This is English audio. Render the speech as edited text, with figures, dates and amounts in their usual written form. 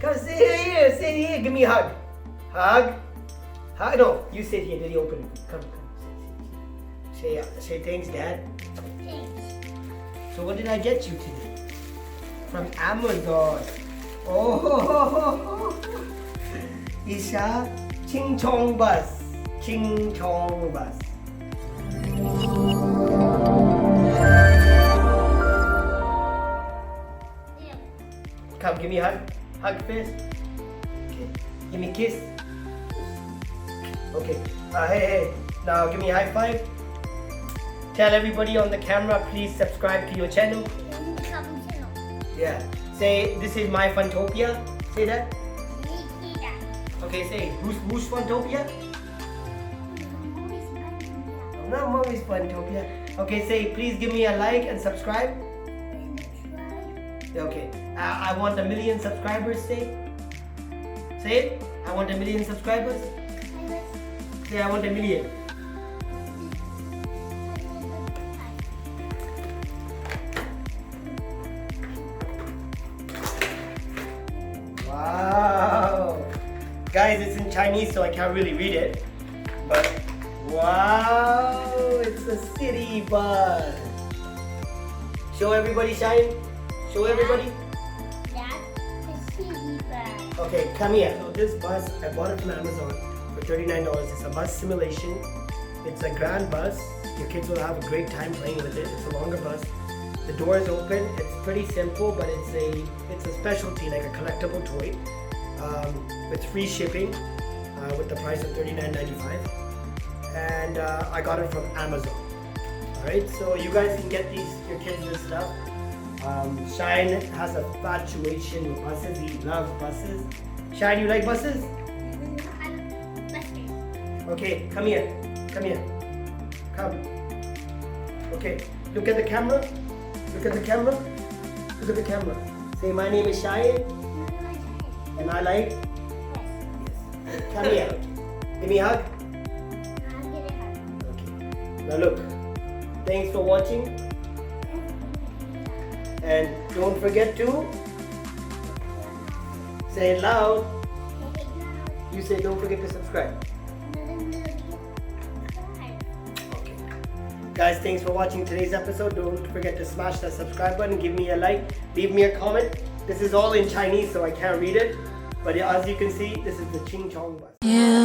Come, sit here, give me a hug. Hug. Hug. No, you sit here, Daddy open it. Come, say thanks, Dad. Thanks. So what did I get you today? From Amazon. Oh, Isha, Ching Chong bus. Ching Chong bus. Yeah. Come, give me a hug. Hug first. Okay. Give me a kiss. Okay. Hey. Now give me a high five. Tell everybody on the camera, please subscribe to your channel. Yeah. Say, this is my Funtopia. Say that. Okay, say, who's Funtopia? No, Mommy's Funtopia. Okay, say, please give me a like and subscribe. Okay. I want 1 million subscribers, say. Say it. I want 1 million subscribers. Say, I want 1 million. Wow. Guys, it's in Chinese, so I can't really read it. But, wow, it's a city bus. Show everybody, Shine. Show everybody. That's the city bus. Okay, come here. So this bus, I bought it from Amazon for $39. It's a bus simulation. It's a grand bus. Your kids will have a great time playing with it. It's a longer bus. The door is open. It's pretty simple, but it's a specialty, like a collectible toy, with free shipping, with the price of $39.95. And I got it from Amazon. All right, so you guys can get your kids this stuff. Shine has a infatuation with buses. He loves buses. Shine, you like buses? Okay, come here. Come. Okay, look at the camera. Look at the camera. Look at the camera. Say, my name is Shine. And I like? Yes. Come here. Give me a hug. Okay. Now look. Thanks for watching. And don't forget to say it loud. You say don't forget to subscribe. Okay. Guys, thanks for watching today's episode. Don't forget to smash that subscribe button. Give me a like. Leave me a comment. This is all in Chinese, so I can't read it. But as you can see, this is the Ching Chong bus. Yeah.